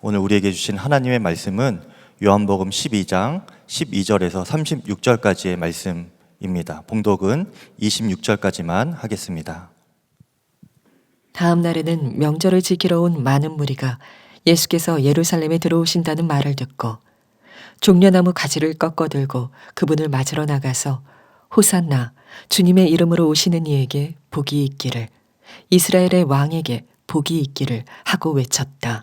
오늘 우리에게 주신 하나님의 말씀은 요한복음 12장 12절에서 36절까지의 말씀입니다. 봉독은 26절까지만 하겠습니다. 다음 날에는 명절을 지키러 온 많은 무리가 예수께서 예루살렘에 들어오신다는 말을 듣고 종려나무 가지를 꺾어들고 그분을 맞으러 나가서 호산나 주님의 이름으로 오시는 이에게 복이 있기를, 이스라엘의 왕에게 복이 있기를 하고 외쳤다.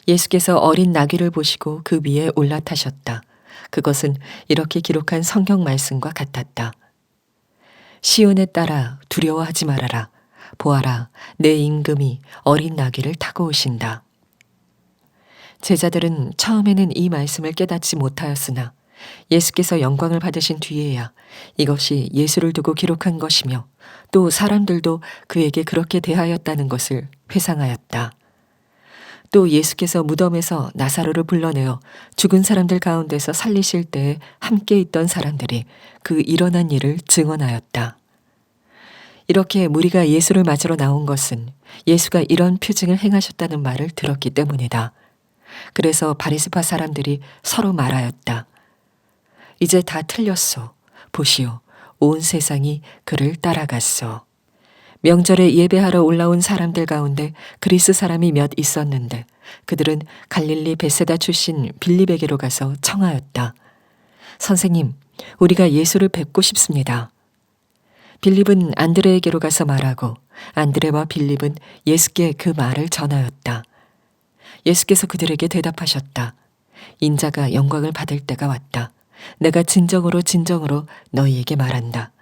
예수께서 어린 나귀를 보시고 그 위에 올라타셨다. 그것은 이렇게 기록한 성경 말씀과 같았다. 시온에 따라 두려워하지 말아라. 보아라, 내 임금이 어린 나귀를 타고 오신다. 제자들은 처음에는 이 말씀을 깨닫지 못하였으나 예수께서 영광을 받으신 뒤에야 이것이 예수를 두고 기록한 것이며 또 사람들도 그에게 그렇게 대하였다는 것을 회상하였다. 또 예수께서 무덤에서 나사로를 불러내어 죽은 사람들 가운데서 살리실 때에 함께 있던 사람들이 그 일어난 일을 증언하였다. 이렇게 무리가 예수를 맞으러 나온 것은 예수가 이런 표징을 행하셨다는 말을 들었기 때문이다. 그래서 바리새파 사람들이 서로 말하였다. 이제 다 틀렸소. 보시오. 온 세상이 그를 따라갔소. 명절에 예배하러 올라온 사람들 가운데 그리스 사람이 몇 있었는데 그들은 갈릴리 베세다 출신 빌립에게로 가서 청하였다. 선생님, 우리가 예수를 뵙고 싶습니다. 빌립은 안드레에게로 가서 말하고 안드레와 빌립은 예수께 그 말을 전하였다. 예수께서 그들에게 대답하셨다. 인자가 영광을 받을 때가 왔다. 내가 진정으로 너희에게 말한다.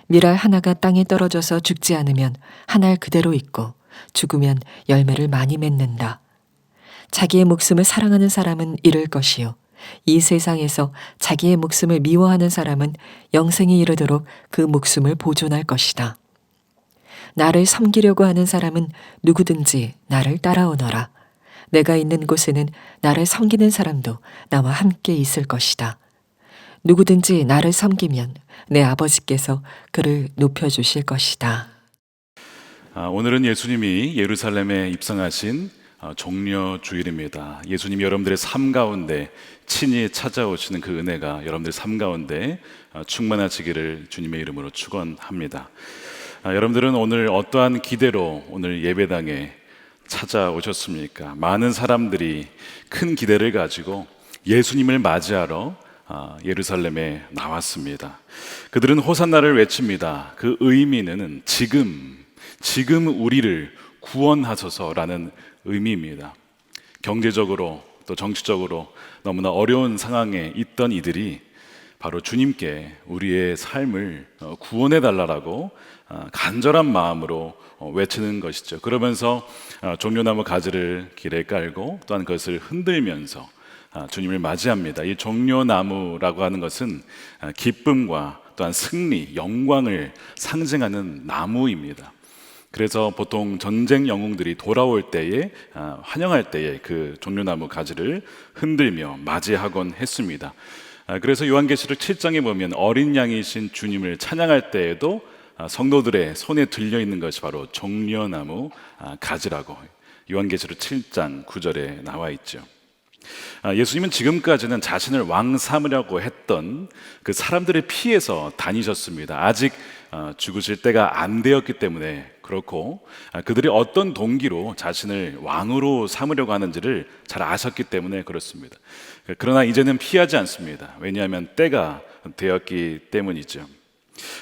밀알 하나가 땅에 떨어져서 죽지 않으면 한 알 그대로 있고 죽으면 열매를 많이 맺는다. 자기의 목숨을 사랑하는 사람은 잃을 것이요. 이 세상에서 자기의 목숨을 미워하는 사람은 영생에 이르도록 그 목숨을 보존할 것이다. 나를 섬기려고 하는 사람은 누구든지 나를 따라오너라. 내가 있는 곳에는 나를 섬기는 사람도 나와 함께 있을 것이다. 누구든지 나를 섬기면 내 아버지께서 그를 높여주실 것이다. 오늘은 예수님이 예루살렘에 입성하신 종려 주일입니다. 예수님이 여러분들의 삶 가운데 친히 찾아오시는 그 은혜가 여러분들의 삶 가운데 충만하시기를 주님의 이름으로 축원합니다. 여러분들은 오늘 어떠한 기대로 오늘 예배당에 찾아오셨습니까? 많은 사람들이 큰 기대를 가지고 예수님을 맞이하러 예루살렘에 나왔습니다. 그들은 호산나를 외칩니다. 그 의미는 지금 우리를 구원하소서라는 의미입니다. 경제적으로 또 정치적으로 너무나 어려운 상황에 있던 이들이 바로 주님께 우리의 삶을 구원해 달라고 간절한 마음으로 외치는 것이죠. 그러면서 종려나무 가지를 길에 깔고 또한 그것을 흔들면서 주님을 맞이합니다. 이 종려나무라고 하는 것은 기쁨과 또한 승리, 영광을 상징하는 나무입니다. 그래서 보통 전쟁 영웅들이 돌아올 때에 환영할 때에 그 종려나무 가지를 흔들며 맞이하곤 했습니다. 그래서 요한계시록 7장에 보면 어린 양이신 주님을 찬양할 때에도 성도들의 손에 들려 있는 것이 바로 종려나무 가지라고 요한계시록 7장 9절에 나와 있죠. 예수님은 지금까지는 자신을 왕 삼으려고 했던 그 사람들의 피해서 다니셨습니다. 아직 죽으실 때가 안 되었기 때문에 그렇고 그들이 어떤 동기로 자신을 왕으로 삼으려고 하는지를 잘 아셨기 때문에 그렇습니다. 그러나 이제는 피하지 않습니다. 왜냐하면 때가 되었기 때문이죠.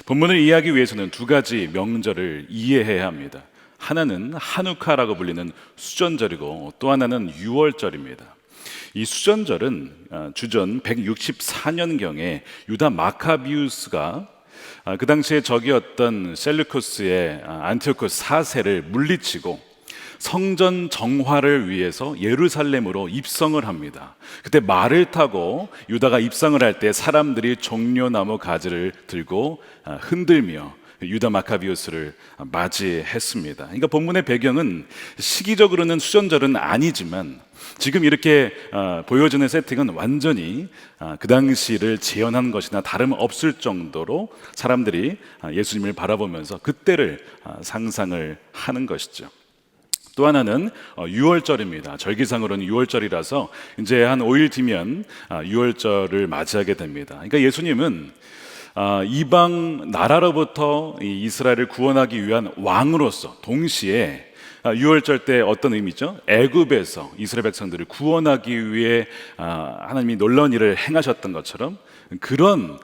본문을 이해하기 위해서는 두 가지 명절을 이해해야 합니다. 하나는 하누카라고 불리는 수전절이고 또 하나는 유월절입니다. 이 수전절은 주전 164년경에 유다 마카비우스가 그 당시에 적이었던 셀루쿠스의 안티오코스 4세를 물리치고 성전 정화를 위해서 예루살렘으로 입성을 합니다. 그때 말을 타고 유다가 입성을 할 때 사람들이 종려나무 가지를 들고 흔들며 유다 마카비우스를 맞이했습니다. 그러니까 본문의 배경은 시기적으로는 수전절은 아니지만 지금 이렇게 보여지는 세팅은 완전히 그 당시를 재현한 것이나 다름없을 정도로 사람들이 예수님을 바라보면서 그때를 상상을 하는 것이죠. 또 하나는 유월절입니다. 절기상으로는 유월절이라서 이제 한 5일 뒤면 유월절을 맞이하게 됩니다. 그러니까 예수님은 이방 나라로부터 이 이스라엘을 구원하기 위한 왕으로서 동시에 유월절 때 어떤 의미죠? 애굽에서 이스라엘 백성들을 구원하기 위해 하나님이 놀라운 일을 행하셨던 것처럼 그런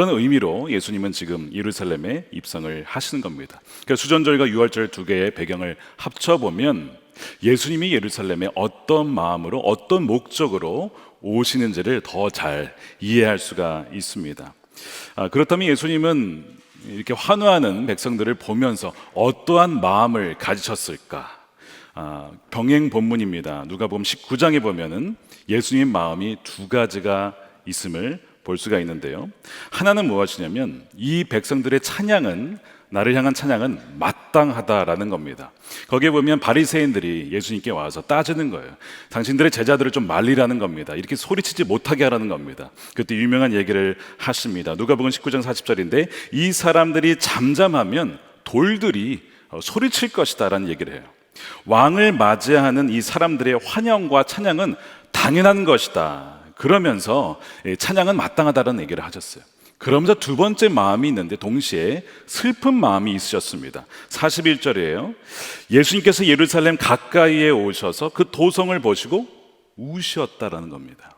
의미로 예수님은 지금 예루살렘에 입성을 하시는 겁니다. 그러니까 수전절과 유월절 두 개의 배경을 합쳐보면 예수님이 예루살렘에 어떤 마음으로 어떤 목적으로 오시는지를 더 잘 이해할 수가 있습니다. 그렇다면 예수님은 이렇게 환호하는 백성들을 보면서 어떠한 마음을 가지셨을까? 병행 본문입니다. 누가복음 19장에 보면은 예수님 마음이 두 가지가 있음을 볼 수가 있는데요. 하나는 무엇이냐면 이 백성들의 찬양은 나를 향한 찬양은 마땅하다라는 겁니다. 거기에 보면 바리새인들이 예수님께 와서 따지는 거예요. 당신들의 제자들을 좀 말리라는 겁니다. 이렇게 소리치지 못하게 하라는 겁니다. 그때 유명한 얘기를 하십니다. 누가복음 19장 40절인데 이 사람들이 잠잠하면 돌들이 소리칠 것이다 라는 얘기를 해요. 왕을 맞이하는 이 사람들의 환영과 찬양은 당연한 것이다. 그러면서 찬양은 마땅하다는 얘기를 하셨어요. 그러면서 두 번째 마음이 있는데 동시에 슬픈 마음이 있으셨습니다. 41절이에요. 예수님께서 예루살렘 가까이에 오셔서 그 도성을 보시고 우셨다라는 겁니다.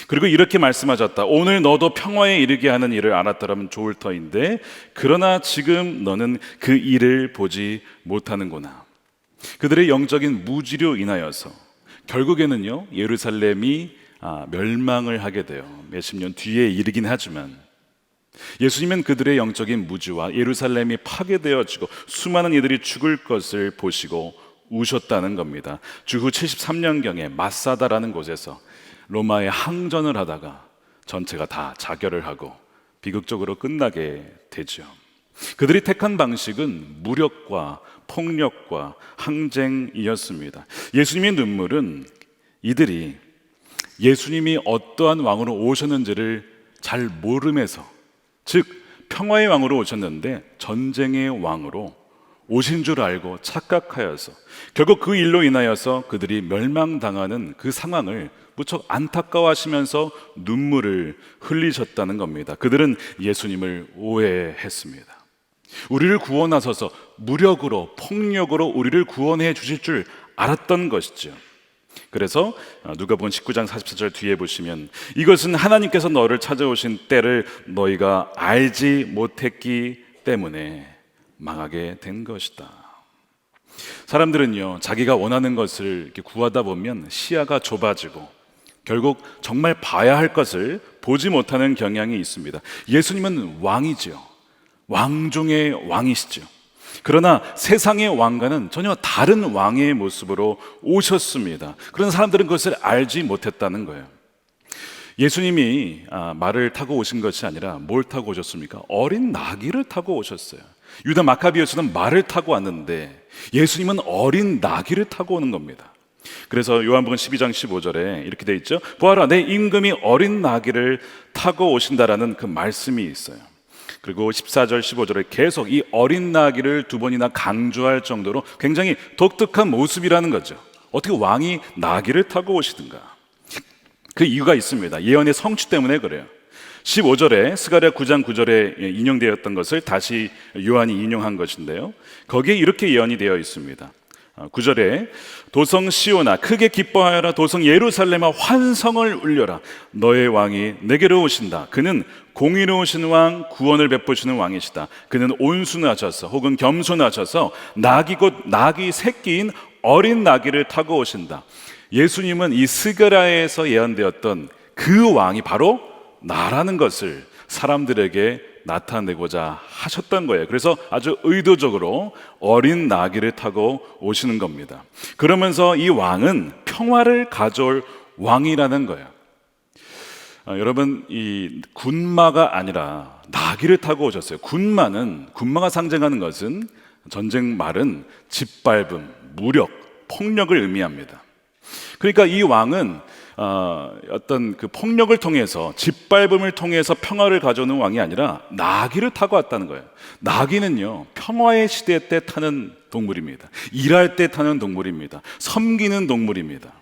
그리고 이렇게 말씀하셨다. 오늘 너도 평화에 이르게 하는 일을 알았더라면 좋을 터인데 그러나 지금 너는 그 일을 보지 못하는구나. 그들의 영적인 무지로 인하여서 결국에는요 예루살렘이 멸망을 하게 돼요. 몇십 년 뒤에 이르긴 하지만 예수님은 그들의 영적인 무지와 예루살렘이 파괴되어지고 수많은 이들이 죽을 것을 보시고 우셨다는 겁니다. 주후 73년경에 마사다라는 곳에서 로마에 항전을 하다가 전체가 다 자결을 하고 비극적으로 끝나게 되죠. 그들이 택한 방식은 무력과 폭력과 항쟁이었습니다. 예수님의 눈물은 이들이 예수님이 어떠한 왕으로 오셨는지를 잘 모름에서, 즉 평화의 왕으로 오셨는데 전쟁의 왕으로 오신 줄 알고 착각하여서 결국 그 일로 인하여서 그들이 멸망당하는 그 상황을 무척 안타까워하시면서 눈물을 흘리셨다는 겁니다. 그들은 예수님을 오해했습니다. 우리를 구원하셔서 무력으로 폭력으로 우리를 구원해 주실 줄 알았던 것이죠. 그래서 누가복음 19장 44절 뒤에 보시면 이것은 하나님께서 너를 찾아오신 때를 너희가 알지 못했기 때문에 망하게 된 것이다. 사람들은요 자기가 원하는 것을 이렇게 구하다 보면 시야가 좁아지고 결국 정말 봐야 할 것을 보지 못하는 경향이 있습니다. 예수님은 왕이죠. 왕 중의 왕이시죠. 그러나 세상의 왕과는 전혀 다른 왕의 모습으로 오셨습니다. 그런 사람들은 그것을 알지 못했다는 거예요. 예수님이 말을 타고 오신 것이 아니라 뭘 타고 오셨습니까? 어린 나귀를 타고 오셨어요. 유다 마카비오스는 말을 타고 왔는데 예수님은 어린 나귀를 타고 오는 겁니다. 그래서 요한복음 12장 15절에 이렇게 돼 있죠. 보아라, 내 임금이 어린 나귀를 타고 오신다라는 그 말씀이 있어요. 그리고 14절 15절에 계속 이 어린 나귀를 두 번이나 강조할 정도로 굉장히 독특한 모습이라는 거죠. 어떻게 왕이 나귀를 타고 오시든가. 그 이유가 있습니다. 예언의 성취 때문에 그래요. 15절에 스가랴 9장 9절에 인용되었던 것을 다시 요한이 인용한 것인데요, 거기에 이렇게 예언이 되어 있습니다. 9절에 도성 시온아 크게 기뻐하여라, 도성 예루살렘아 환성을 울려라, 너의 왕이 내게로 오신다. 그는 공의로우신 왕, 구원을 베푸시는 왕이시다. 그는 온순하셔서 혹은 겸손하셔서 나귀 곧 나귀 새끼인 어린 나귀를 타고 오신다. 예수님은 이 스가랴에서 예언되었던 그 왕이 바로 나라는 것을 사람들에게 나타내고자 하셨던 거예요. 그래서 아주 의도적으로 어린 나귀를 타고 오시는 겁니다. 그러면서 이 왕은 평화를 가져올 왕이라는 거예요. 여러분, 이 군마가 아니라 나귀를 타고 오셨어요. 군마가 상징하는 것은, 전쟁 말은 짓밟음, 무력, 폭력을 의미합니다. 그러니까 이 왕은 어떤 그 폭력을 통해서 짓밟음을 통해서 평화를 가져오는 왕이 아니라 나귀를 타고 왔다는 거예요. 나귀는요, 평화의 시대 때 타는 동물입니다. 일할 때 타는 동물입니다. 섬기는 동물입니다.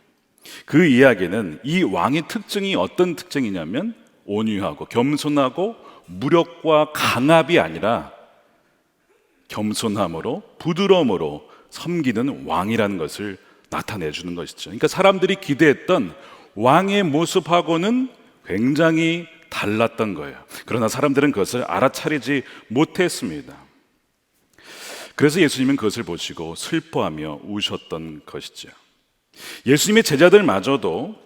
그 이야기는 이 왕의 특징이 어떤 특징이냐면 온유하고 겸손하고 무력과 강압이 아니라 겸손함으로 부드러움으로 섬기는 왕이라는 것을 나타내주는 것이죠. 그러니까 사람들이 기대했던 왕의 모습하고는 굉장히 달랐던 거예요. 그러나 사람들은 그것을 알아차리지 못했습니다. 그래서 예수님은 그것을 보시고 슬퍼하며 우셨던 것이죠. 예수님의 제자들마저도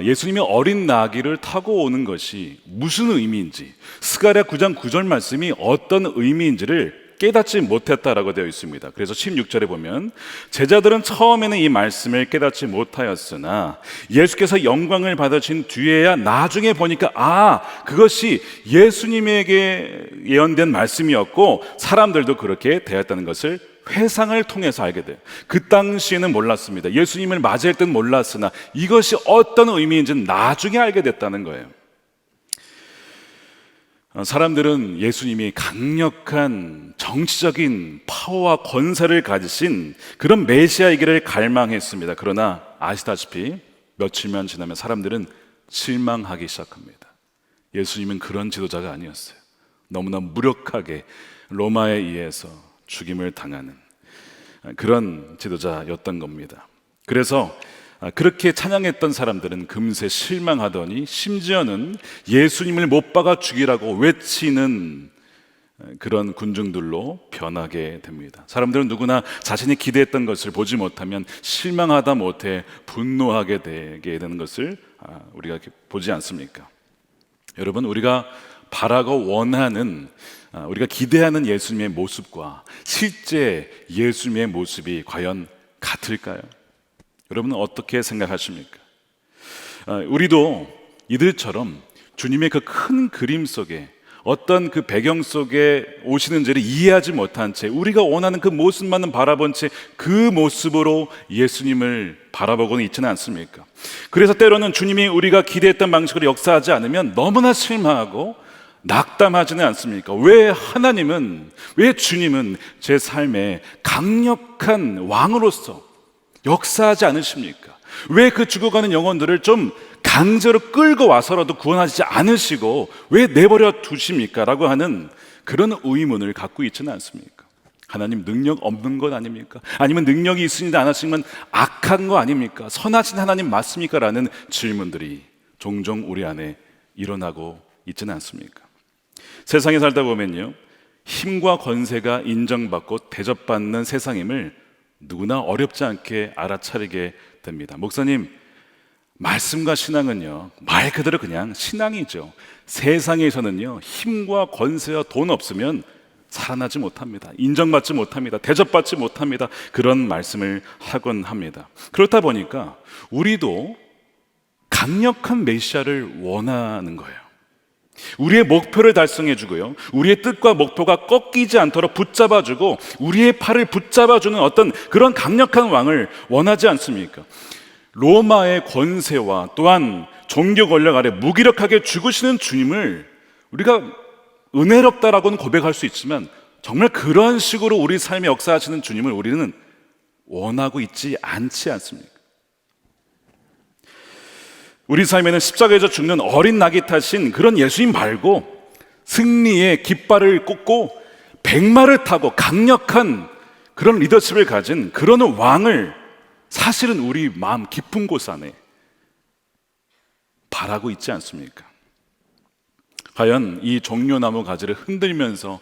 예수님이 어린 나귀를 타고 오는 것이 무슨 의미인지, 스가랴 9장 9절 말씀이 어떤 의미인지를 깨닫지 못했다라고 되어 있습니다. 그래서 16절에 보면 제자들은 처음에는 이 말씀을 깨닫지 못하였으나 예수께서 영광을 받으신 뒤에야 나중에 보니까 그것이 예수님에게 예언된 말씀이었고 사람들도 그렇게 되었다는 것을 회상을 통해서 알게 돼요. 그 당시에는 몰랐습니다. 예수님을 맞이할 때는 몰랐으나 이것이 어떤 의미인지는 나중에 알게 됐다는 거예요. 사람들은 예수님이 강력한 정치적인 파워와 권세를 가지신 그런 메시아이기를 갈망했습니다. 그러나 아시다시피 며칠만 지나면 사람들은 실망하기 시작합니다. 예수님은 그런 지도자가 아니었어요. 너무나 무력하게 로마에 의해서 죽임을 당하는 그런 지도자였던 겁니다. 그래서 그렇게 찬양했던 사람들은 금세 실망하더니 심지어는 예수님을 못 박아 죽이라고 외치는 그런 군중들로 변하게 됩니다. 사람들은 누구나 자신이 기대했던 것을 보지 못하면 실망하다 못해 분노하게 되게 되는 것을 우리가 보지 않습니까? 여러분, 우리가 바라고 원하는, 우리가 기대하는 예수님의 모습과 실제 예수님의 모습이 과연 같을까요? 여러분은 어떻게 생각하십니까? 우리도 이들처럼 주님의 그 큰 그림 속에 어떤 그 배경 속에 오시는지를 이해하지 못한 채 우리가 원하는 그 모습만은 바라본 채 그 모습으로 예수님을 바라보고는 있지는 않습니까? 그래서 때로는 주님이 우리가 기대했던 방식으로 역사하지 않으면 너무나 실망하고 낙담하지는 않습니까? 왜 하나님은, 왜 주님은 제 삶에 강력한 왕으로서 역사하지 않으십니까? 왜 그 죽어가는 영혼들을 좀 강제로 끌고 와서라도 구원하지 않으시고 왜 내버려 두십니까? 라고 하는 그런 의문을 갖고 있지는 않습니까? 하나님 능력 없는 것 아닙니까? 아니면 능력이 있으신데 안 하시면 악한 거 아닙니까? 선하신 하나님 맞습니까? 라는 질문들이 종종 우리 안에 일어나고 있지는 않습니까? 세상에 살다 보면요, 힘과 권세가 인정받고 대접받는 세상임을 누구나 어렵지 않게 알아차리게 됩니다. 목사님, 말씀과 신앙은요, 말 그대로 그냥 신앙이죠. 세상에서는요, 힘과 권세와 돈 없으면 살아나지 못합니다. 인정받지 못합니다. 대접받지 못합니다. 그런 말씀을 하곤 합니다. 그렇다 보니까 우리도 강력한 메시아를 원하는 거예요. 우리의 목표를 달성해주고요, 우리의 뜻과 목표가 꺾이지 않도록 붙잡아주고 우리의 팔을 붙잡아주는 어떤 그런 강력한 왕을 원하지 않습니까? 로마의 권세와 또한 종교 권력 아래 무기력하게 죽으시는 주님을 우리가 은혜롭다라고는 고백할 수 있지만 정말 그런 식으로 우리 삶에 역사하시는 주님을 우리는 원하고 있지 않지 않습니까? 우리 삶에는 십자가에서 죽는 어린 낙이 타신 그런 예수님 말고 승리의 깃발을 꽂고 백마를 타고 강력한 그런 리더십을 가진 그런 왕을 사실은 우리 마음 깊은 곳 안에 바라고 있지 않습니까? 과연 이 종려나무 가지를 흔들면서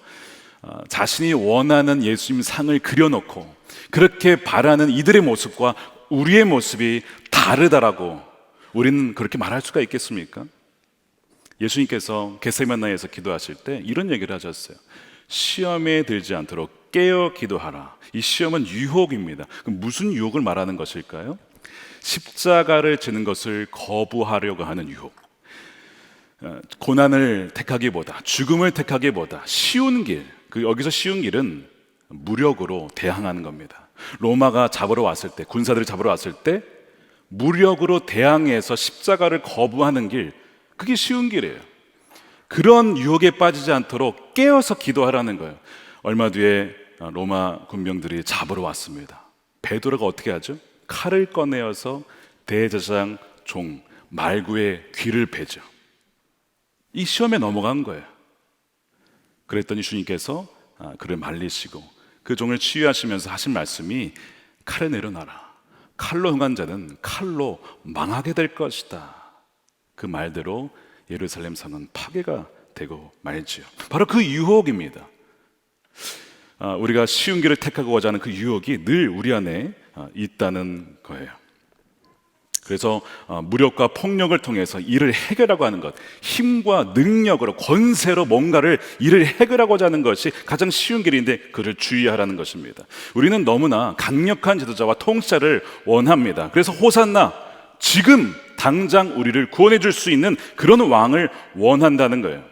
자신이 원하는 예수님 상을 그려놓고 그렇게 바라는 이들의 모습과 우리의 모습이 다르다라고 우리는 그렇게 말할 수가 있겠습니까? 예수님께서 겟세마네에서 기도하실 때 이런 얘기를 하셨어요. 시험에 들지 않도록 깨어 기도하라. 이 시험은 유혹입니다. 그럼 무슨 유혹을 말하는 것일까요? 십자가를 지는 것을 거부하려고 하는 유혹. 고난을 택하기보다, 죽음을 택하기보다 쉬운 길, 여기서 쉬운 길은 무력으로 대항하는 겁니다. 로마가 잡으러 왔을 때, 군사들이 잡으러 왔을 때 무력으로 대항해서 십자가를 거부하는 길, 그게 쉬운 길이에요. 그런 유혹에 빠지지 않도록 깨어서 기도하라는 거예요. 얼마 뒤에 로마 군병들이 잡으러 왔습니다. 베드로가 어떻게 하죠? 칼을 꺼내어서 대제사장 종 말구의 귀를 베죠. 이 시험에 넘어간 거예요. 그랬더니 주님께서 그를 말리시고 그 종을 치유하시면서 하신 말씀이 칼을 내려놔라. 칼로 흥한 자는 칼로 망하게 될 것이다. 그 말대로 예루살렘 성은 파괴가 되고 말지요. 바로 그 유혹입니다. 우리가 쉬운 길을 택하고자 하는 그 유혹이 늘 우리 안에 있다는 거예요. 그래서 무력과 폭력을 통해서 일을 해결하고 하는 것, 힘과 능력으로 권세로 뭔가를 일을 해결하고자 하는 것이 가장 쉬운 길인데 그를 주의하라는 것입니다. 우리는 너무나 강력한 지도자와 통치자를 원합니다. 그래서 호산나, 지금 당장 우리를 구원해 줄 수 있는 그런 왕을 원한다는 거예요.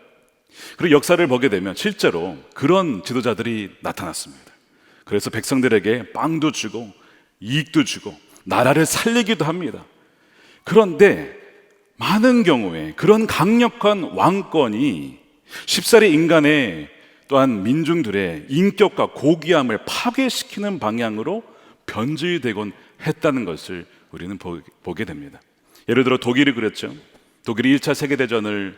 그리고 역사를 보게 되면 실제로 그런 지도자들이 나타났습니다. 그래서 백성들에게 빵도 주고 이익도 주고 나라를 살리기도 합니다. 그런데 많은 경우에 그런 강력한 왕권이 쉽사리 인간의 또한 민중들의 인격과 고귀함을 파괴시키는 방향으로 변질되곤 했다는 것을 우리는 보게 됩니다. 예를 들어 독일이 그랬죠. 독일이 1차 세계대전을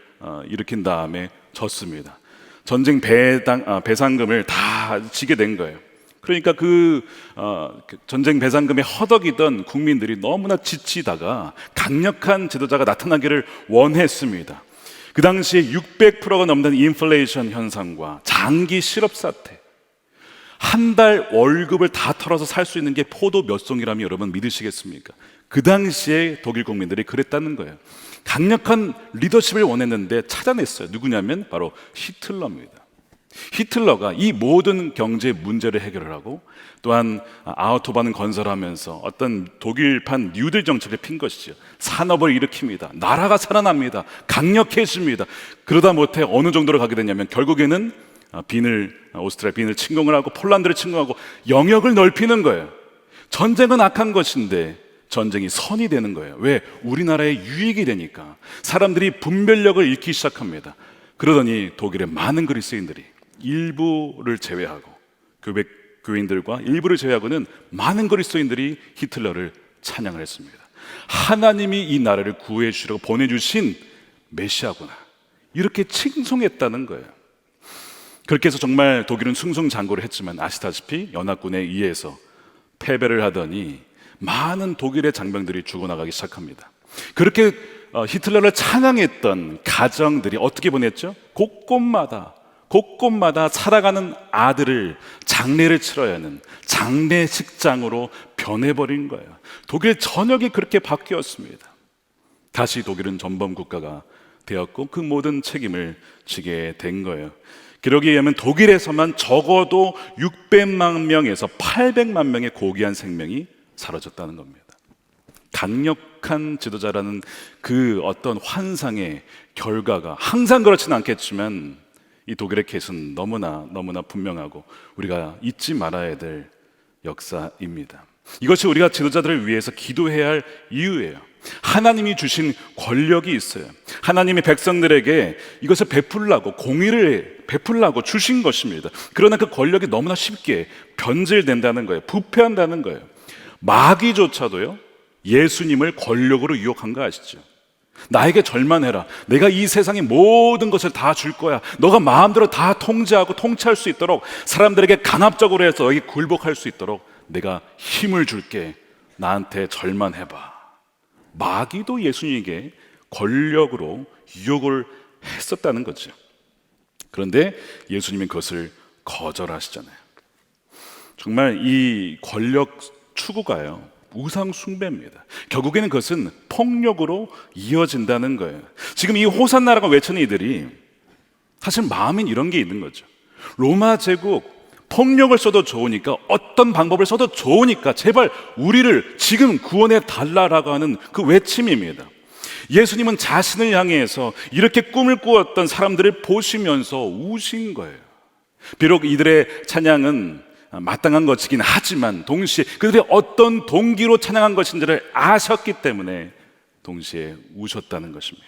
일으킨 다음에 졌습니다. 전쟁 배상금을 다 지게 된 거예요. 그러니까 그 전쟁 배상금에 허덕이던 국민들이 너무나 지치다가 강력한 지도자가 나타나기를 원했습니다. 그 당시에 600%가 넘는 인플레이션 현상과 장기 실업 사태, 한 달 월급을 다 털어서 살 수 있는 게 포도 몇 송이라면 여러분 믿으시겠습니까? 그 당시에 독일 국민들이 그랬다는 거예요. 강력한 리더십을 원했는데 찾아냈어요. 누구냐면 바로 히틀러입니다. 히틀러가 이 모든 경제 문제를 해결하고 또한 아우토반을 건설하면서 어떤 독일판 뉴딜 정책을 핀 것이죠. 산업을 일으킵니다. 나라가 살아납니다. 강력해집니다. 그러다 못해 어느 정도로 가게 되냐면 결국에는 오스트리아 빈을 침공을 하고 폴란드를 침공하고 영역을 넓히는 거예요. 전쟁은 악한 것인데 전쟁이 선이 되는 거예요. 왜? 우리나라의 유익이 되니까. 사람들이 분별력을 잃기 시작합니다. 그러더니 독일의 많은 그리스인들이 일부를 제외하고 교인들과 일부를 제외하고는 많은 그리스도인들이 히틀러를 찬양을 했습니다. 하나님이 이 나라를 구해 주시려고 보내주신 메시아구나, 이렇게 칭송했다는 거예요. 그렇게 해서 정말 독일은 승승장구를 했지만 아시다시피 연합군에 의해서 패배를 하더니 많은 독일의 장병들이 죽어나가기 시작합니다. 그렇게 히틀러를 찬양했던 가정들이 어떻게 보냈죠? 곳곳마다 살아가는 아들을 장례를 치러야 하는 장례식장으로 변해버린 거예요. 독일 전역이 그렇게 바뀌었습니다. 다시 독일은 전범 국가가 되었고 그 모든 책임을 지게 된 거예요. 기록에 의하면 독일에서만 적어도 600만 명에서 800만 명의 고귀한 생명이 사라졌다는 겁니다. 강력한 지도자라는 그 어떤 환상의 결과가 항상 그렇지는 않겠지만 이 독일의 케이스는 너무나 분명하고 우리가 잊지 말아야 될 역사입니다. 이것이 우리가 지도자들을 위해서 기도해야 할 이유예요. 하나님이 주신 권력이 있어요. 하나님이 백성들에게 이것을 베풀라고, 공의를 베풀라고 주신 것입니다. 그러나 그 권력이 너무나 쉽게 변질된다는 거예요. 부패한다는 거예요. 마귀조차도요, 예수님을 권력으로 유혹한 거 아시죠? 나에게 절만해라. 내가 이 세상의 모든 것을 다 줄 거야. 너가 마음대로 다 통제하고 통치할 수 있도록, 사람들에게 간압적으로 해서 너에게 굴복할 수 있도록 내가 힘을 줄게. 나한테 절만해봐. 마귀도 예수님에게 권력으로 유혹을 했었다는 거죠. 그런데 예수님은 그것을 거절하시잖아요. 정말 이 권력 추구가요, 우상 숭배입니다. 결국에는 그것은 폭력으로 이어진다는 거예요. 지금 이 호산나라고 외치는 이들이 사실 마음엔 이런 게 있는 거죠. 로마 제국 폭력을 써도 좋으니까, 어떤 방법을 써도 좋으니까 제발 우리를 지금 구원해 달라라고 하는 그 외침입니다. 예수님은 자신을 향해서 이렇게 꿈을 꾸었던 사람들을 보시면서 우신 거예요. 비록 이들의 찬양은 마땅한 것이긴 하지만 동시에 그들이 어떤 동기로 찬양한 것인지를 아셨기 때문에 동시에 우셨다는 것입니다.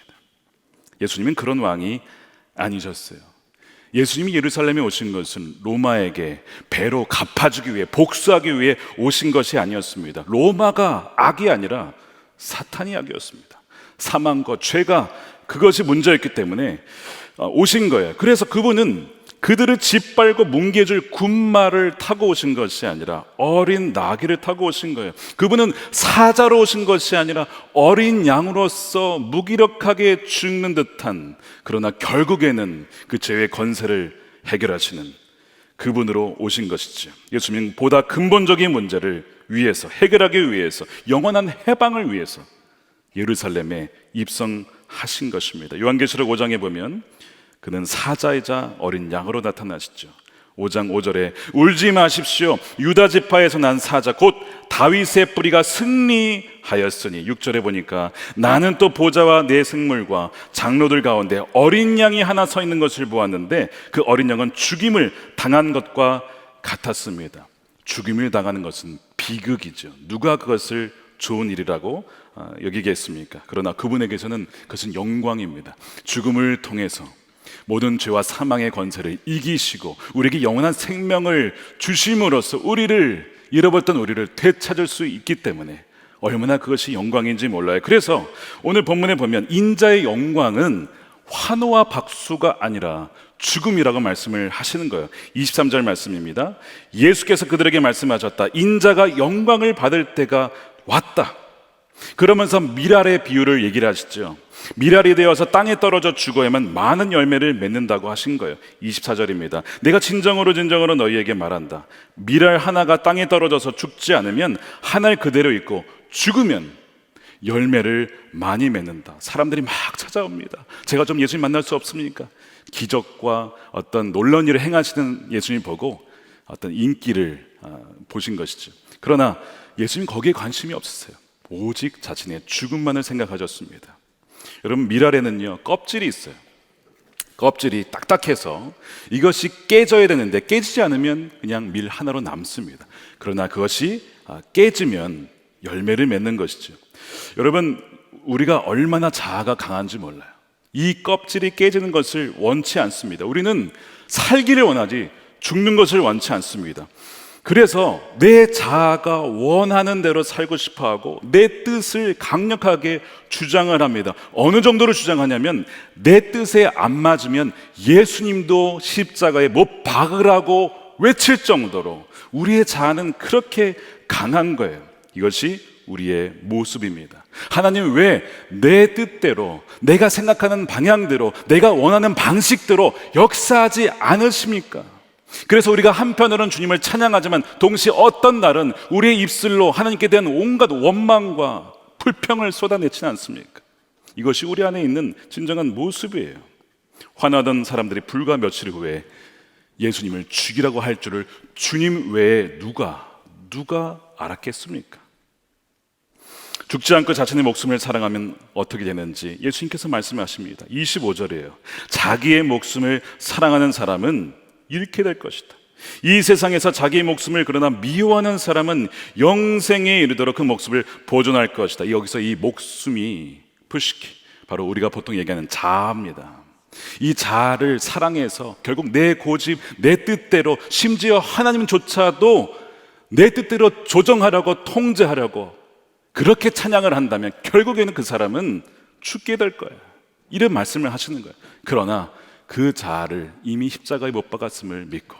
예수님은 그런 왕이 아니셨어요. 예수님이 예루살렘에 오신 것은 로마에게 배로 갚아주기 위해, 복수하기 위해 오신 것이 아니었습니다. 로마가 악이 아니라 사탄이 악이었습니다. 사망과 죄가 그것이 문제였기 때문에 오신 거예요. 그래서 그분은 그들을 짓밟고 뭉개줄 군마를 타고 오신 것이 아니라 어린 나귀를 타고 오신 거예요. 그분은 사자로 오신 것이 아니라 어린 양으로서 무기력하게 죽는 듯한, 그러나 결국에는 그 죄의 권세를 해결하시는 그분으로 오신 것이죠. 예수님은 보다 근본적인 문제를 위해서, 해결하기 위해서, 영원한 해방을 위해서 예루살렘에 입성하신 것입니다. 요한계시록 5장에 보면 그는 사자이자 어린 양으로 나타나시죠. 5장 5절에 울지 마십시오. 유다 지파에서 난 사자 곧 다윗의 뿌리가 승리하였으니, 6절에 보니까 나는 또 보좌와 내 생물과 장로들 가운데 어린 양이 하나 서 있는 것을 보았는데 그 어린 양은 죽임을 당한 것과 같았습니다. 죽임을 당하는 것은 비극이죠. 누가 그것을 좋은 일이라고 여기겠습니까? 그러나 그분에게서는 그것은 영광입니다. 죽음을 통해서 모든 죄와 사망의 권세를 이기시고 우리에게 영원한 생명을 주심으로써 우리를, 잃어버렸던 우리를 되찾을 수 있기 때문에 얼마나 그것이 영광인지 몰라요. 그래서 오늘 본문에 보면 인자의 영광은 환호와 박수가 아니라 죽음이라고 말씀을 하시는 거예요. 23절 말씀입니다. 예수께서 그들에게 말씀하셨다. 인자가 영광을 받을 때가 왔다. 그러면서 미랄의 비유를 얘기를 하시죠. 미랄이 되어서 땅에 떨어져 죽어야만 많은 열매를 맺는다고 하신 거예요. 24절입니다. 내가 진정으로 너희에게 말한다. 미랄 하나가 땅에 떨어져서 죽지 않으면 한 알 그대로 있고 죽으면 열매를 많이 맺는다. 사람들이 막 찾아옵니다. 제가 좀 예수님 만날 수 없습니까? 기적과 어떤 놀라운 일을 행하시는 예수님 보고 어떤 인기를 보신 것이죠. 그러나 예수님 거기에 관심이 없었어요. 오직 자신의 죽음만을 생각하셨습니다. 여러분, 미랄에는요 껍질이 있어요. 껍질이 딱딱해서 이것이 깨져야 되는데 깨지지 않으면 그냥 밀 하나로 남습니다. 그러나 그것이 깨지면 열매를 맺는 것이죠. 여러분, 우리가 얼마나 자아가 강한지 몰라요. 이 껍질이 깨지는 것을 원치 않습니다. 우리는 살기를 원하지 죽는 것을 원치 않습니다. 그래서 내 자아가 원하는 대로 살고 싶어하고 내 뜻을 강력하게 주장을 합니다. 어느 정도로 주장하냐면 내 뜻에 안 맞으면 예수님도 십자가에 못 박으라고 외칠 정도로 우리의 자아는 그렇게 강한 거예요. 이것이 우리의 모습입니다. 하나님 왜 내 뜻대로, 내가 생각하는 방향대로, 내가 원하는 방식대로 역사하지 않으십니까? 그래서 우리가 한편으로는 주님을 찬양하지만 동시에 어떤 날은 우리의 입술로 하나님께 대한 온갖 원망과 불평을 쏟아내지 않습니까? 이것이 우리 안에 있는 진정한 모습이에요. 화나던 사람들이 불과 며칠 후에 예수님을 죽이라고 할 줄을 주님 외에 누가 알았겠습니까? 죽지 않고 자신의 목숨을 사랑하면 어떻게 되는지 예수님께서 말씀하십니다. 25절이에요. 자기의 목숨을 사랑하는 사람은 잃게 될 것이다. 이 세상에서 자기의 목숨을 그러나 미워하는 사람은 영생에 이르도록 그 목숨을 보존할 것이다. 여기서 이 목숨이 푸시키, 바로 우리가 보통 얘기하는 자아입니다. 이 자아를 사랑해서 결국 내 고집, 내 뜻대로, 심지어 하나님조차도 내 뜻대로 조정하려고, 통제하려고 그렇게 찬양을 한다면 결국에는 그 사람은 죽게 될 거예요. 이런 말씀을 하시는 거예요. 그러나 그 자아를 이미 십자가에 못 박았음을 믿고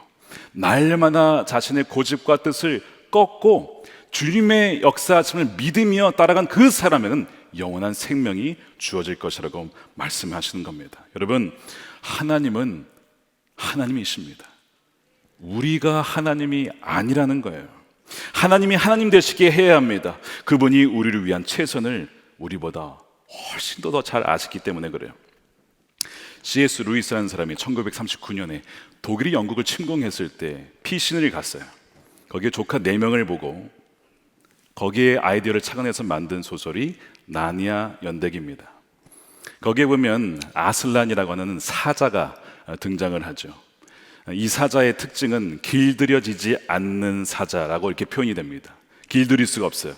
날마다 자신의 고집과 뜻을 꺾고 주님의 역사하심을 믿으며 따라간 그 사람에는 영원한 생명이 주어질 것이라고 말씀하시는 겁니다. 여러분, 하나님은 하나님이십니다. 우리가 하나님이 아니라는 거예요. 하나님이 하나님 되시게 해야 합니다. 그분이 우리를 위한 최선을 우리보다 훨씬 더 잘 아시기 때문에 그래요. C.S. 루이스라는 사람이 1939년에 독일이 영국을 침공했을 때 피신을 갔어요. 거기에 조카 4명을 보고 거기에 아이디어를 착안해서 만든 소설이 나니아 연대기입니다. 거기에 보면 아슬란이라고 하는 사자가 등장을 하죠. 이 사자의 특징은 길들여지지 않는 사자라고 이렇게 표현이 됩니다. 길들일 수가 없어요.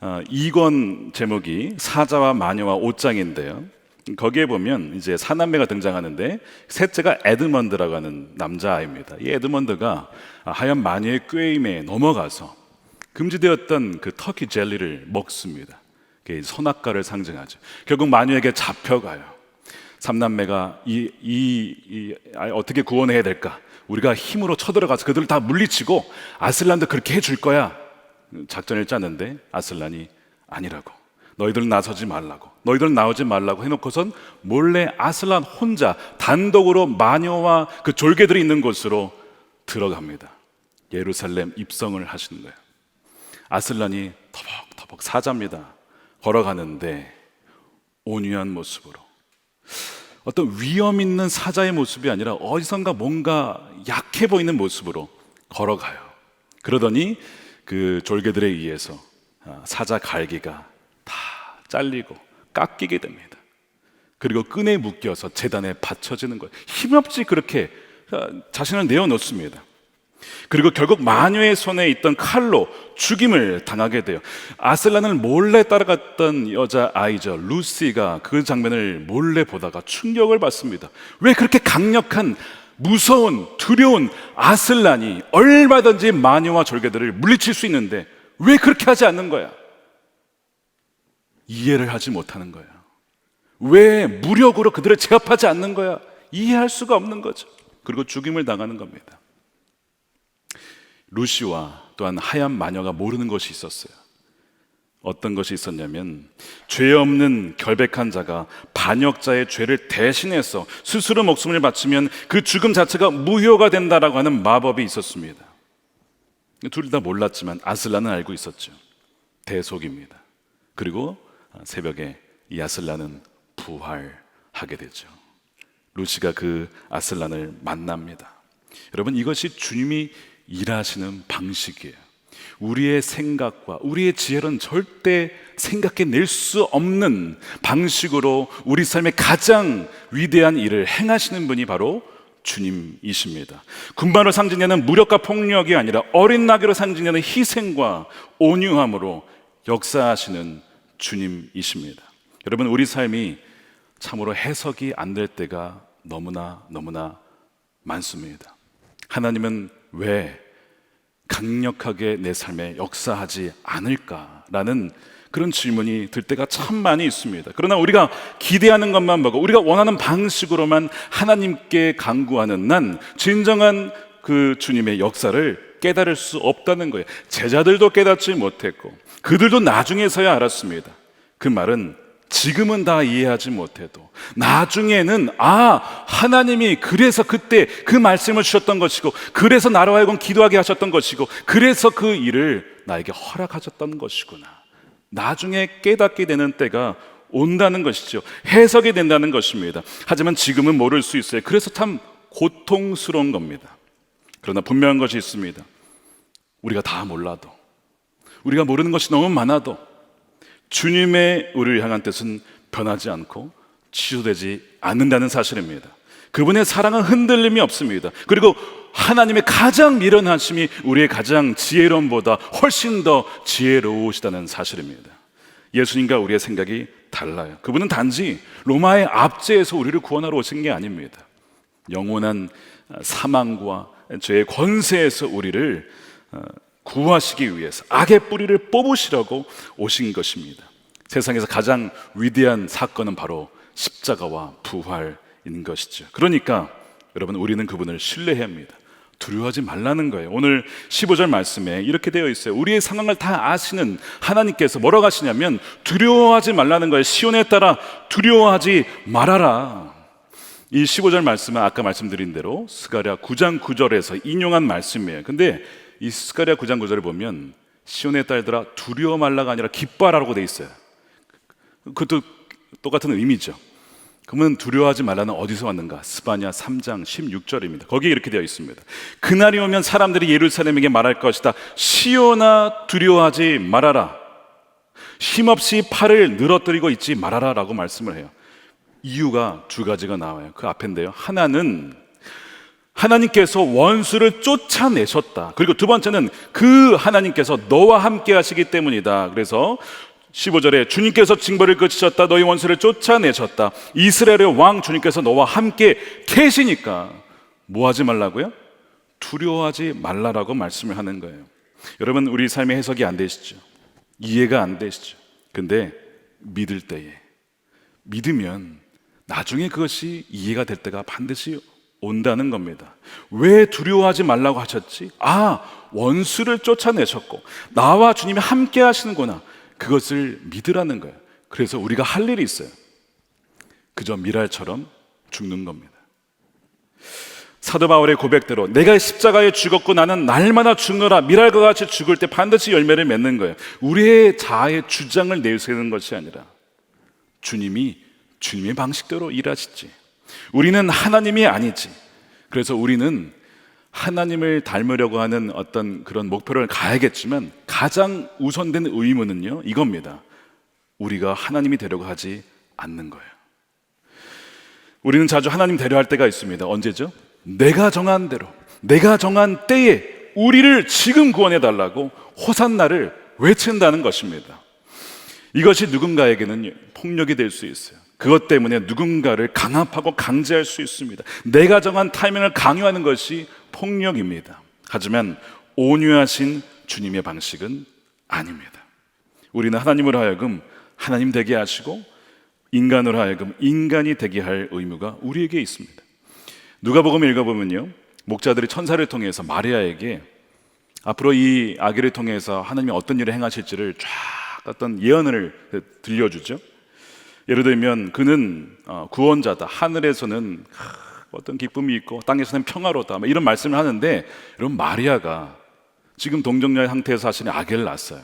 2권 제목이 사자와 마녀와 옷장인데요. 거기에 보면 이제 사남매가 등장하는데 셋째가 에드먼드라고 하는 남자아이입니다. 이 에드먼드가 하얀 마녀의 꾀임에 넘어가서 금지되었던 그 터키 젤리를 먹습니다. 그게 선악과를 상징하죠. 결국 마녀에게 잡혀가요. 삼남매가 어떻게 구원해야 될까? 우리가 힘으로 쳐들어가서 그들을 다 물리치고 아슬란도 그렇게 해줄 거야. 작전을 짰는데 아슬란이 아니라고, 너희들은 나서지 말라고, 너희들은 나오지 말라고 해놓고선 몰래 아슬란 혼자 단독으로 마녀와 그 졸개들이 있는 곳으로 들어갑니다. 예루살렘 입성을 하시는 거예요. 아슬란이 터벅터벅 사자입니다. 걸어가는데 온유한 모습으로, 어떤 위험 있는 사자의 모습이 아니라 어디선가 뭔가 약해 보이는 모습으로 걸어가요. 그러더니 그 졸개들에 의해서 사자 갈기가 다 잘리고 깎이게 됩니다. 그리고 끈에 묶여서 제단에 받쳐지는 거예요. 힘없이 그렇게 자신을 내어놓습니다. 그리고 결국 마녀의 손에 있던 칼로 죽임을 당하게 돼요. 아슬란을 몰래 따라갔던 여자아이죠, 루시가 그 장면을 몰래 보다가 충격을 받습니다. 왜 그렇게 강력한, 무서운, 두려운 아슬란이 얼마든지 마녀와 졸개들을 물리칠 수 있는데 왜 그렇게 하지 않는 거야? 이해를 하지 못하는 거야. 왜 무력으로 그들을 제압하지 않는 거야? 이해할 수가 없는 거죠. 그리고 죽임을 당하는 겁니다. 루시와 또한 하얀 마녀가 모르는 것이 있었어요. 어떤 것이 있었냐면, 죄 없는 결백한 자가 반역자의 죄를 대신해서 스스로 목숨을 바치면 그 죽음 자체가 무효가 된다라고 하는 마법이 있었습니다. 둘 다 몰랐지만 아슬란은 알고 있었죠. 대속입니다. 그리고 새벽에 이 아슬란은 부활하게 되죠. 루시가 그 아슬란을 만납니다. 여러분, 이것이 주님이 일하시는 방식이에요. 우리의 생각과 우리의 지혜로는 절대 생각해낼 수 없는 방식으로 우리 삶의 가장 위대한 일을 행하시는 분이 바로 주님이십니다. 군바로 상징되는 무력과 폭력이 아니라 어린 나귀로 상징되는 희생과 온유함으로 역사하시는 주님이십니다. 여러분, 우리 삶이 참으로 해석이 안 될 때가 너무나 많습니다. 하나님은 왜 강력하게 내 삶에 역사하지 않을까라는 그런 질문이 들 때가 참 많이 있습니다. 그러나 우리가 기대하는 것만 보고 우리가 원하는 방식으로만 하나님께 간구하는 난 진정한 그 주님의 역사를 깨달을 수 없다는 거예요. 제자들도 깨닫지 못했고 그들도 나중에서야 알았습니다. 그 말은 지금은 다 이해하지 못해도 나중에는 하나님이 그래서 그때 그 말씀을 주셨던 것이고, 그래서 나로 하여금 기도하게 하셨던 것이고, 그래서 그 일을 나에게 허락하셨던 것이구나, 나중에 깨닫게 되는 때가 온다는 것이죠. 해석이 된다는 것입니다. 하지만 지금은 모를 수 있어요. 그래서 참 고통스러운 겁니다. 그러나 분명한 것이 있습니다. 우리가 다 몰라도, 우리가 모르는 것이 너무 많아도 주님의 우리를 향한 뜻은 변하지 않고 취소되지 않는다는 사실입니다. 그분의 사랑은 흔들림이 없습니다. 그리고 하나님의 가장 미련하심이 우리의 가장 지혜로움보다 훨씬 더 지혜로우시다는 사실입니다. 예수님과 우리의 생각이 달라요. 그분은 단지 로마의 압제에서 우리를 구원하러 오신 게 아닙니다. 영원한 사망과 죄의 권세에서 우리를 구하시기 위해서 악의 뿌리를 뽑으시려고 오신 것입니다. 세상에서 가장 위대한 사건은 바로 십자가와 부활인 것이죠. 그러니까 여러분, 우리는 그분을 신뢰해야 합니다. 두려워하지 말라는 거예요. 오늘 15절 말씀에 이렇게 되어 있어요. 우리의 상황을 다 아시는 하나님께서 뭐라고 하시냐면 두려워하지 말라는 거예요. 시온에 따라 두려워하지 말아라. 이 15절 말씀은 아까 말씀드린 대로 스가랴 9장 9절에서 인용한 말씀이에요. 근데 이 스가랴 9장 9절을 보면 시온의 딸들아 두려워 말라가 아니라 기뻐하라고 돼 있어요. 그것도 똑같은 의미죠. 그러면 두려워하지 말라는 어디서 왔는가? 스바냐 3장 16절입니다. 거기에 이렇게 되어 있습니다. 그날이 오면 사람들이 예루살렘에게 말할 것이다. 시온아 두려워하지 말아라. 힘없이 팔을 늘어뜨리고 있지 말아라 라고 말씀을 해요. 이유가 두 가지가 나와요. 그 앞인데요, 하나는 하나님께서 원수를 쫓아내셨다. 그리고 두 번째는 그 하나님께서 너와 함께 하시기 때문이다. 그래서 15절에 주님께서 징벌을 그치셨다. 너희 원수를 쫓아내셨다. 이스라엘의 왕 주님께서 너와 함께 계시니까 뭐 하지 말라고요? 두려워하지 말라라고 말씀을 하는 거예요. 여러분, 우리 삶의 해석이 안 되시죠? 이해가 안 되시죠? 근데 믿을 때에, 믿으면 나중에 그것이 이해가 될 때가 반드시 온다는 겁니다. 왜 두려워하지 말라고 하셨지? 원수를 쫓아내셨고 나와 주님이 함께 하시는구나. 그것을 믿으라는 거예요. 그래서 우리가 할 일이 있어요. 그저 미랄처럼 죽는 겁니다. 사도 바울의 고백대로 내가 십자가에 죽었고 나는 날마다 죽노라. 미랄과 같이 죽을 때 반드시 열매를 맺는 거예요. 우리의 자아의 주장을 내세우는 것이 아니라 주님이 주님의 방식대로 일하시지. 우리는 하나님이 아니지. 그래서 우리는 하나님을 닮으려고 하는 어떤 그런 목표를 가야겠지만 가장 우선된 의무는요, 이겁니다. 우리가 하나님이 되려고 하지 않는 거예요. 우리는 자주 하나님 되려 할 때가 있습니다. 언제죠? 내가 정한 대로, 내가 정한 때에 우리를 지금 구원해 달라고 호산나를 외친다는 것입니다. 이것이 누군가에게는 폭력이 될 수 있어요. 그것 때문에 누군가를 강압하고 강제할 수 있습니다. 내가 정한 타이밍을 강요하는 것이 폭력입니다. 하지만 온유하신 주님의 방식은 아닙니다. 우리는 하나님으로 하여금 하나님 되게 하시고 인간으로 하여금 인간이 되게 할 의무가 우리에게 있습니다. 누가복음 읽어보면요, 목자들이 천사를 통해서 마리아에게 앞으로 이 아기를 통해서 하나님이 어떤 일을 행하실지를 쫙 어떤 예언을 들려주죠. 예를 들면 그는 구원자다. 하늘에서는 어떤 기쁨이 있고 땅에서는 평화로다. 이런 말씀을 하는데, 여러분, 마리아가 지금 동정녀의 상태에서 사실은 아기를 낳았어요.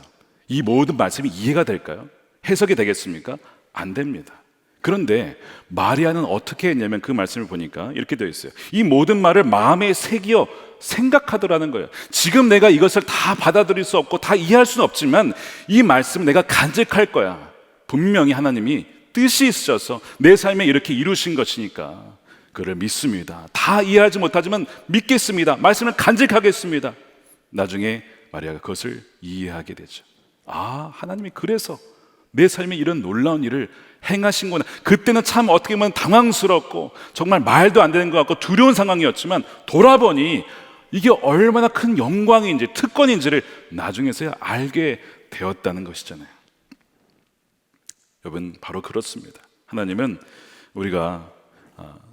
이 모든 말씀이 이해가 될까요? 해석이 되겠습니까? 안 됩니다. 그런데 마리아는 어떻게 했냐면 그 말씀을 보니까 이렇게 되어 있어요. 이 모든 말을 마음에 새기어 생각하더라는 거예요. 지금 내가 이것을 다 받아들일 수 없고 다 이해할 수는 없지만 이 말씀을 내가 간직할 거야. 분명히 하나님이 뜻이 있으셔서 내 삶에 이렇게 이루신 것이니까 그를 믿습니다. 다 이해하지 못하지만 믿겠습니다. 말씀을 간직하겠습니다. 나중에 마리아가 그것을 이해하게 되죠. 하나님이 그래서 내 삶에 이런 놀라운 일을 행하신구나. 그때는 참 어떻게 보면 당황스럽고 정말 말도 안 되는 것 같고 두려운 상황이었지만 돌아보니 이게 얼마나 큰 영광인지 특권인지를 나중에서야 알게 되었다는 것이잖아요. 여러분, 바로 그렇습니다. 하나님은 우리가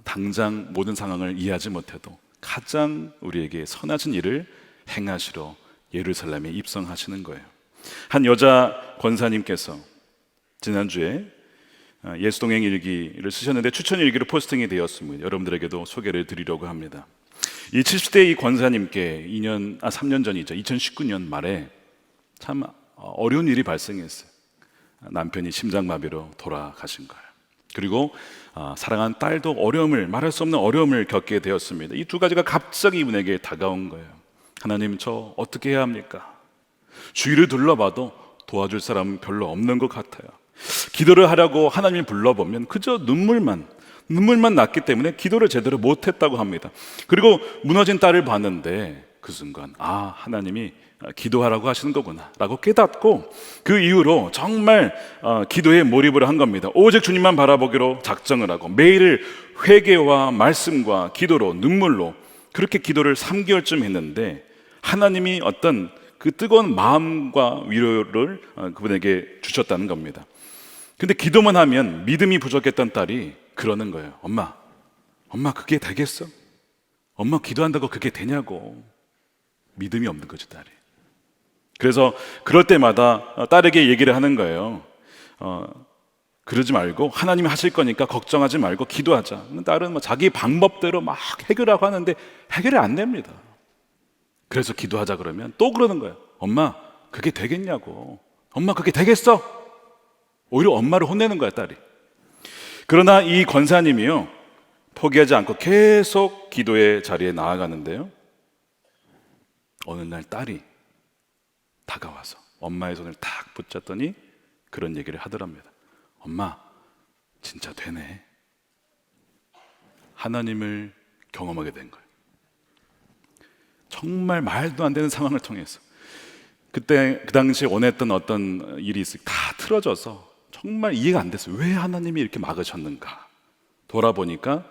당장 모든 상황을 이해하지 못해도 가장 우리에게 선하신 일을 행하시러 예루살렘에 입성하시는 거예요. 한 여자 권사님께서 지난주에 예수동행 일기를 쓰셨는데 추천 일기로 포스팅이 되었습니다. 여러분들에게도 소개를 드리려고 합니다. 이 70대 이 권사님께 3년 전이죠. 2019년 말에 참 어려운 일이 발생했어요. 남편이 심장마비로 돌아가신 거예요. 그리고 사랑한 딸도 말할 수 없는 어려움을 겪게 되었습니다. 이 두 가지가 갑자기 이분에게 다가온 거예요. 하나님, 저 어떻게 해야 합니까? 주위를 둘러봐도 도와줄 사람은 별로 없는 것 같아요. 기도를 하려고 하나님을 불러보면 그저 눈물만 났기 때문에 기도를 제대로 못했다고 합니다. 그리고 무너진 딸을 봤는데 그 순간 하나님이 기도하라고 하시는 거구나 라고 깨닫고 그 이후로 정말 기도에 몰입을 한 겁니다. 오직 주님만 바라보기로 작정을 하고 매일 회개와 말씀과 기도로 눈물로 그렇게 기도를 3개월쯤 했는데 하나님이 어떤 그 뜨거운 마음과 위로를 그분에게 주셨다는 겁니다. 근데 기도만 하면 믿음이 부족했던 딸이 그러는 거예요. 엄마 그게 되겠어? 엄마 기도한다고 그게 되냐고. 믿음이 없는 거죠, 딸이. 그래서 그럴 때마다 딸에게 얘기를 하는 거예요. 그러지 말고 하나님이 하실 거니까 걱정하지 말고 기도하자. 딸은 자기 방법대로 막 해결하고 하는데 해결이 안 됩니다. 그래서 기도하자 그러면 또 그러는 거예요. 엄마 그게 되겠냐고. 엄마 그게 되겠어? 오히려 엄마를 혼내는 거야, 딸이. 그러나 이 권사님이요, 포기하지 않고 계속 기도의 자리에 나아가는데요, 어느 날 딸이 다가와서 엄마의 손을 탁 붙잡더니 그런 얘기를 하더랍니다. 엄마, 진짜 되네. 하나님을 경험하게 된 거예요. 정말 말도 안 되는 상황을 통해서 그때 그 당시에 원했던 어떤 일이 다 틀어져서 정말 이해가 안 됐어요. 왜 하나님이 이렇게 막으셨는가? 돌아보니까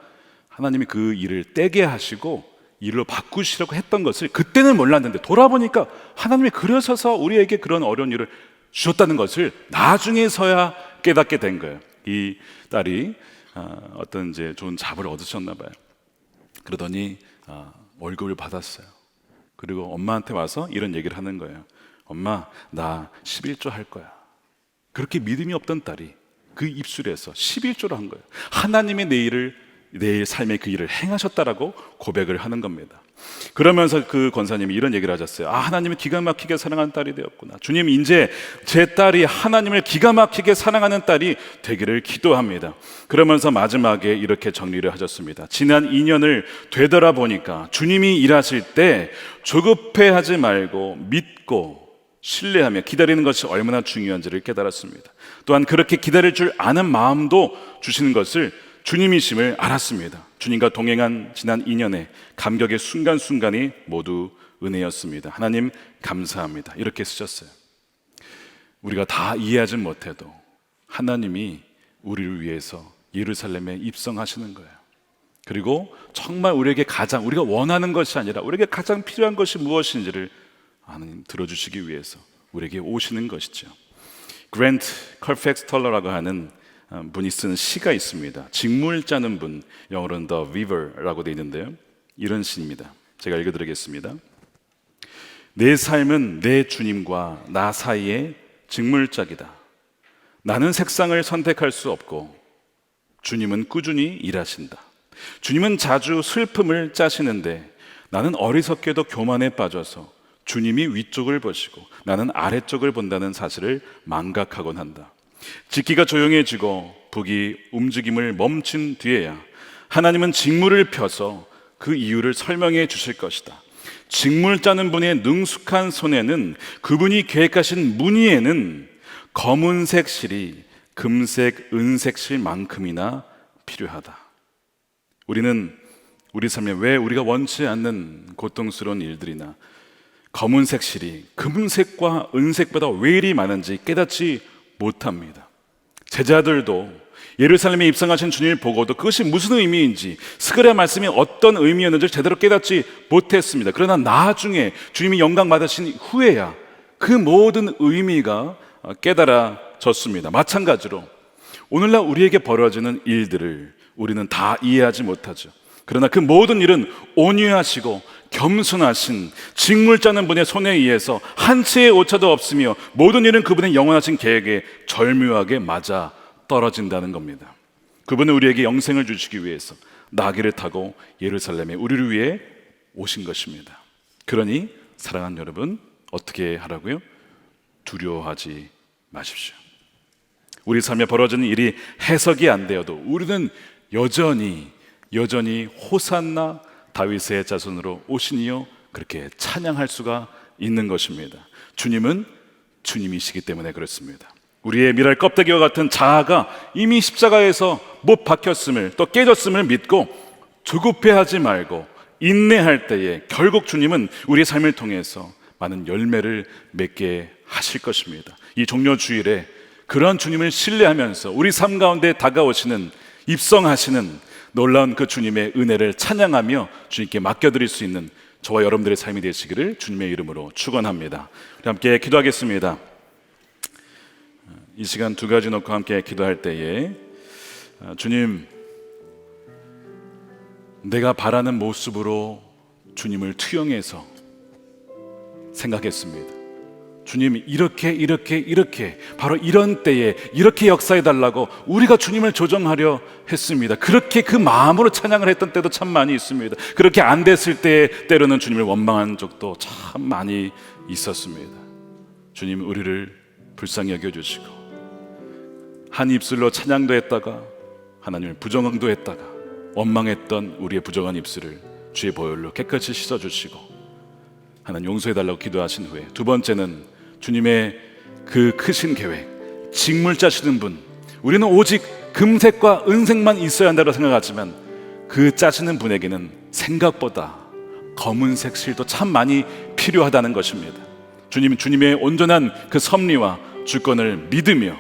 하나님이 그 일을 떼게 하시고 일로 바꾸시려고 했던 것을 그때는 몰랐는데 돌아보니까 하나님이 그러셔서 우리에게 그런 어려운 일을 주셨다는 것을 나중에서야 깨닫게 된 거예요. 이 딸이 어떤 이제 좋은 잡을 얻으셨나 봐요. 그러더니 월급을 받았어요. 그리고 엄마한테 와서 이런 얘기를 하는 거예요. 엄마, 나 11조 할 거야. 그렇게 믿음이 없던 딸이 그 입술에서 11조를 한 거예요. 하나님의 내일 삶의 그 일을 행하셨다라고 고백을 하는 겁니다. 그러면서 그 권사님이 이런 얘기를 하셨어요. 하나님이 기가 막히게 사랑하는 딸이 되었구나. 주님, 이제 제 딸이 하나님을 기가 막히게 사랑하는 딸이 되기를 기도합니다. 그러면서 마지막에 이렇게 정리를 하셨습니다. 지난 2년을 되돌아보니까 주님이 일하실 때 조급해하지 말고 믿고 신뢰하며 기다리는 것이 얼마나 중요한지를 깨달았습니다. 또한 그렇게 기다릴 줄 아는 마음도 주시는 것을 주님이심을 알았습니다. 주님과 동행한 지난 2년의 감격의 순간순간이 모두 은혜였습니다. 하나님 감사합니다. 이렇게 쓰셨어요. 우리가 다 이해하지 못해도 하나님이 우리를 위해서 예루살렘에 입성하시는 거예요. 그리고 정말 우리에게 우리가 원하는 것이 아니라 우리에게 가장 필요한 것이 무엇인지를 하나님 들어주시기 위해서 우리에게 오시는 것이죠. 그랜트 컬펙스털러라고 하는 분이 쓴 시가 있습니다. 직물 짜는 분, 영어로는 The Weaver라고 되어 있는데요. 이런 시입니다. 제가 읽어드리겠습니다. 내 삶은 내 주님과 나 사이의 직물짝이다. 나는 색상을 선택할 수 없고 주님은 꾸준히 일하신다. 주님은 자주 슬픔을 짜시는데 나는 어리석게도 교만에 빠져서 주님이 위쪽을 보시고 나는 아래쪽을 본다는 사실을 망각하곤 한다. 짓기가 조용해지고 북이 움직임을 멈춘 뒤에야 하나님은 직물을 펴서 그 이유를 설명해 주실 것이다. 직물 짜는 분의 능숙한 손에는 그분이 계획하신 무늬에는 검은색 실이 금색, 은색 실만큼이나 필요하다. 우리는 우리 삶에 왜 우리가 원치 않는 고통스러운 일들이나 검은색 실이 금색과 은색보다 왜 이리 많은지 깨닫지 못합니다. 제자들도 예루살렘에 입성하신 주님을 보고도 그것이 무슨 의미인지 스가랴 말씀이 어떤 의미였는지 제대로 깨닫지 못했습니다. 그러나 나중에 주님이 영광 받으신 후에야 그 모든 의미가 깨달아졌습니다. 마찬가지로 오늘날 우리에게 벌어지는 일들을 우리는 다 이해하지 못하죠. 그러나 그 모든 일은 온유하시고 겸손하신 직물 짜는 분의 손에 의해서 한 채의 오차도 없으며 모든 일은 그분의 영원하신 계획에 절묘하게 맞아 떨어진다는 겁니다. 그분은 우리에게 영생을 주시기 위해서 나귀를 타고 예루살렘에 우리를 위해 오신 것입니다. 그러니 사랑하는 여러분, 어떻게 하라고요? 두려워하지 마십시오. 우리 삶에 벌어지는 일이 해석이 안 되어도 우리는 여전히 호산나 다윗의 자손으로 오시니요 그렇게 찬양할 수가 있는 것입니다. 주님은 주님이시기 때문에 그렇습니다. 우리의 미랄 껍데기와 같은 자아가 이미 십자가에서 못 박혔음을 또 깨졌음을 믿고 조급해하지 말고 인내할 때에 결국 주님은 우리의 삶을 통해서 많은 열매를 맺게 하실 것입니다. 이 종려주일에 그런 주님을 신뢰하면서 우리 삶 가운데 다가오시는 입성하시는 놀라운 그 주님의 은혜를 찬양하며 주님께 맡겨드릴 수 있는 저와 여러분들의 삶이 되시기를 주님의 이름으로 축원합니다. 우리 함께 기도하겠습니다. 이 시간 두 가지 놓고 함께 기도할 때에 주님, 내가 바라는 모습으로 주님을 투영해서 생각했습니다. 주님, 이렇게 바로 이런 때에 이렇게 역사해 달라고 우리가 주님을 조정하려 했습니다. 그렇게 그 마음으로 찬양을 했던 때도 참 많이 있습니다. 그렇게 안 됐을 때 때로는 주님을 원망한 적도 참 많이 있었습니다. 주님, 우리를 불쌍히 여겨주시고 한 입술로 찬양도 했다가 하나님을 부정도 했다가 원망했던 우리의 부정한 입술을 주의 보혈로 깨끗이 씻어주시고 하나님 용서해달라고 기도하신 후에 두 번째는 주님의 그 크신 계획, 직물 짜시는 분, 우리는 오직 금색과 은색만 있어야 한다고 생각하지만 그 짜시는 분에게는 생각보다 검은색 실도 참 많이 필요하다는 것입니다. 주님의 온전한 그 섭리와 주권을 믿으며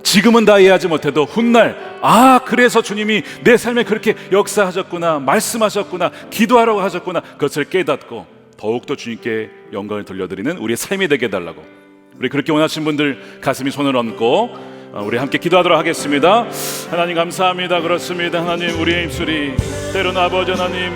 지금은 다 이해하지 못해도 훗날 그래서 주님이 내 삶에 그렇게 역사하셨구나, 말씀하셨구나, 기도하라고 하셨구나, 그것을 깨닫고 더욱더 주님께 영광을 돌려드리는 우리의 삶이 되게 해달라고, 우리 그렇게 원하신 분들 가슴이 손을 얹고 우리 함께 기도하도록 하겠습니다. 하나님 감사합니다. 그렇습니다. 하나님, 우리의 입술이 때로는 아버지 하나님,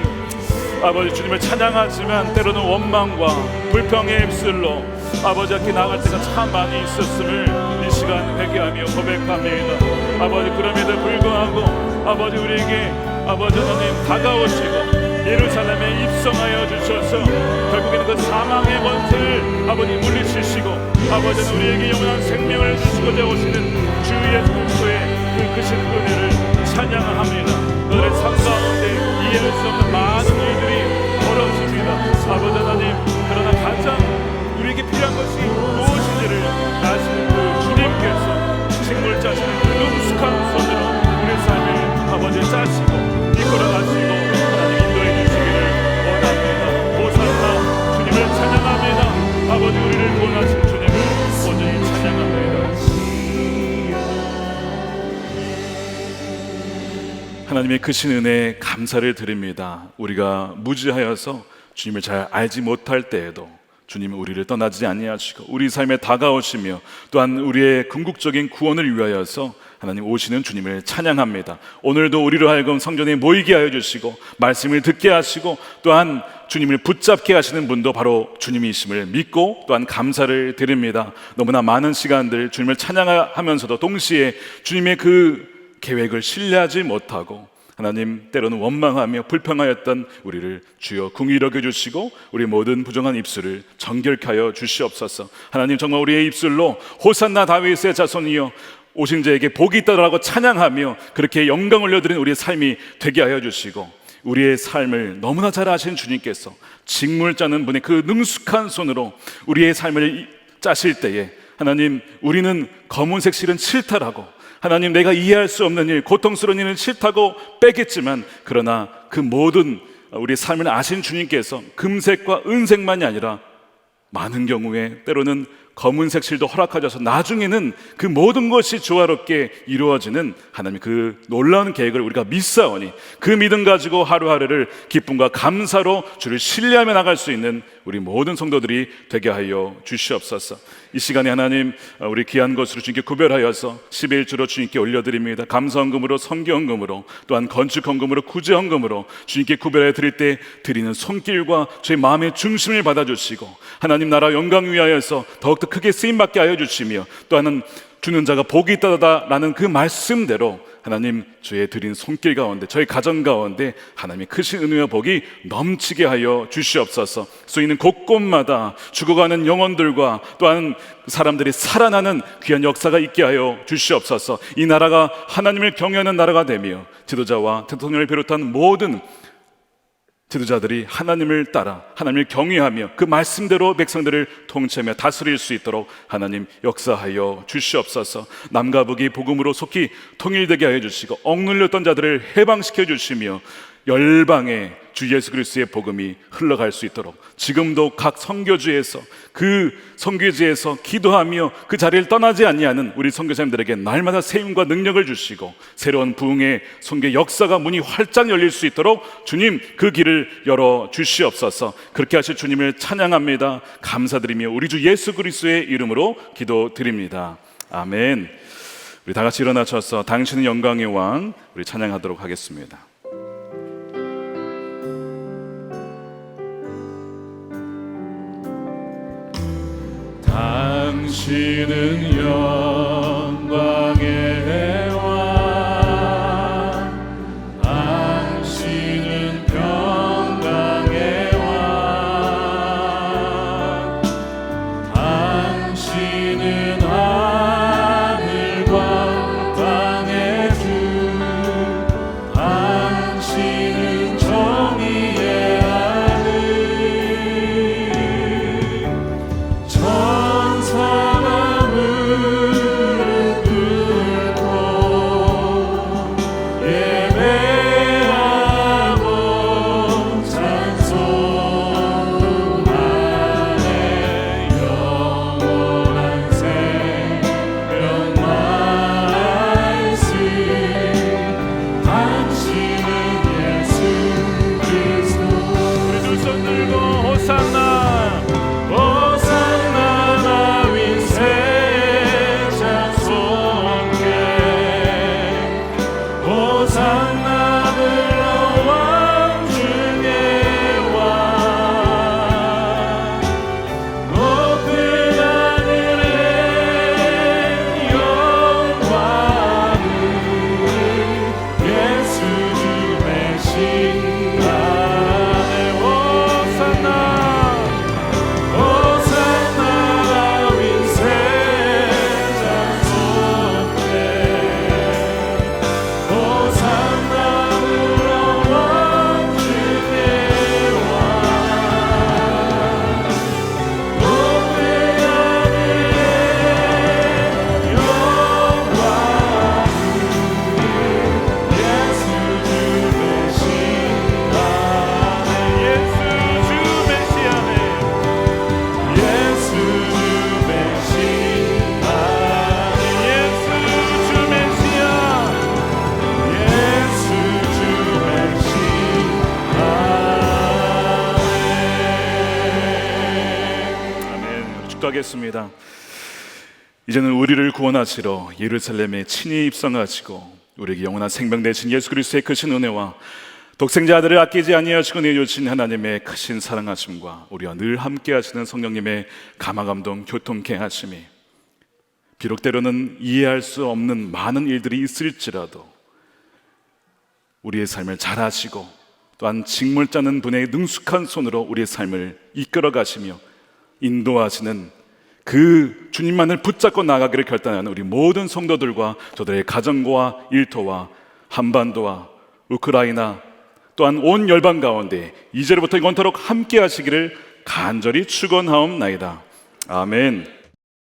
아버지 주님을 찬양하지만 때로는 원망과 불평의 입술로 아버지 앞에 나아갈 때가 참 많이 있었음을 이 시간 회개하며 고백합니다. 아버지, 그럼에도 불구하고 아버지 우리에게 아버지 하나님 다가오시고 예루살렘에 입성하여 주셔서 결국에는 그 사망의 권세를 아버지 물리치시고 아버지는 우리에게 영원한 생명을 주시고자 오시는 주 예수 그리스도의 그 크신 은혜를 찬양합니다. 그들의 삶 가운데 이해할 수 없는 많은 일들이 벌어집니다. 아버지 하나님, 그러나 가장 우리에게 필요한 것이 무엇인지를 아시는 그 주님께서 식물 짜시는 그 능숙한 손으로 우리의 삶을 아버지 짜시고 이끌어가시고 하나님 인도해 주시기를 원합니다. 호산나, 주님을 찬양합니다. 아버지, 우리를 구원하신 주님을 온전히 찬양합니다. 하나님의 크신 은혜에 감사를 드립니다. 우리가 무지하여서 주님을 잘 알지 못할 때에도 주님은 우리를 떠나지 아니하시고 우리 삶에 다가오시며 또한 우리의 궁극적인 구원을 위하여서 하나님 오시는 주님을 찬양합니다. 오늘도 우리로 하여금 성전에 모이게 하여 주시고 말씀을 듣게 하시고 또한 주님을 붙잡게 하시는 분도 바로 주님이심을 믿고 또한 감사를 드립니다. 너무나 많은 시간들 주님을 찬양하면서도 동시에 주님의 그 계획을 신뢰하지 못하고 하나님 때로는 원망하며 불평하였던 우리를 주여 긍휼히 여겨주시고 우리 모든 부정한 입술을 정결케 하여 주시옵소서. 하나님, 정말 우리의 입술로 호산나 다윗의 자손이여 오신 자에게 복이 있다라고 찬양하며 그렇게 영광 올려드리는 우리의 삶이 되게 하여 주시고 우리의 삶을 너무나 잘 아시는 주님께서 직물 짜는 분의 그 능숙한 손으로 우리의 삶을 짜실 때에 하나님, 우리는 검은색 실은 싫다라고 하나님, 내가 이해할 수 없는 일, 고통스러운 일은 싫다고 빼겠지만 그러나 그 모든 우리 삶을 아신 주님께서 금색과 은색만이 아니라 많은 경우에 때로는 검은색 실도 허락하셔서 나중에는 그 모든 것이 조화롭게 이루어지는 하나님 그 놀라운 계획을 우리가 믿사오니 그 믿음 가지고 하루하루를 기쁨과 감사로 주를 신뢰하며 나갈 수 있는 우리 모든 성도들이 되게 하여 주시옵소서. 이 시간에 하나님, 우리 귀한 것으로 주님께 구별하여서 11주로 주님께 올려드립니다. 감사헌금으로, 성경헌금으로, 또한 건축헌금으로, 구제헌금으로 주님께 구별해 드릴 때 드리는 손길과 저희 마음의 중심을 받아주시고 하나님 나라 영광 위하여서 더욱더 크게 쓰임받게 하여 주시며 또한 주는 자가 복이 있다라는 그 말씀대로 하나님, 주의 드린 손길 가운데 저희 가정 가운데 하나님의 크신 은혜와 복이 넘치게 하여 주시옵소서. 쏘이는 곳곳마다 죽어가는 영혼들과 또한 사람들이 살아나는 귀한 역사가 있게 하여 주시옵소서. 이 나라가 하나님을 경외하는 나라가 되며 지도자와 대통령을 비롯한 모든 지도자들이 하나님을 따라 하나님을 경외하며 그 말씀대로 백성들을 통치하며 다스릴 수 있도록 하나님 역사하여 주시옵소서. 남과 북이 복음으로 속히 통일되게 하여 주시고 억눌렸던 자들을 해방시켜 주시며 열방에 주 예수 그리스도의 복음이 흘러갈 수 있도록 지금도 각 선교지에서 그 선교지에서 기도하며 그 자리를 떠나지 아니하는 우리 선교사님들에게 날마다 세움과 능력을 주시고 새로운 부흥의 선교 역사가 문이 활짝 열릴 수 있도록 주님 그 길을 열어 주시옵소서. 그렇게 하실 주님을 찬양합니다. 감사드리며 우리 주 예수 그리스도의 이름으로 기도드립니다. 아멘. 우리 다 같이 일어나셔서 당신은 영광의 왕 우리 찬양하도록 하겠습니다. 당신은 영광의 왕, 당신은 평강의 왕, 당신은 하늘과 땅의 주, 당신은 정의의 하늘. 천사가 무릎 기도하겠습니다. 이제는 우리를 구원하시러 예루살렘에 친히 입성하시고 우리에게 영원한 생명 되신 예수 그리스도의 크신 은혜와 독생자 아들을 아끼지 아니하시고 내어주신 하나님의 크신 사랑하심과 우리와 늘 함께 하시는 성령님의 감화감동 교통케 하심이 비록 때로는 이해할 수 없는 많은 일들이 있을지라도 우리의 삶을 잘 아시고 또한 직물 짜는 분의 능숙한 손으로 우리의 삶을 이끌어 가시며 인도하시는 그 주님만을 붙잡고 나가기를 결단하는 우리 모든 성도들과 저들의 가정과 일터와 한반도와 우크라이나 또한 온 열방 가운데 이제로부터 영원토록 함께 하시기를 간절히 축원하옵나이다. 아멘.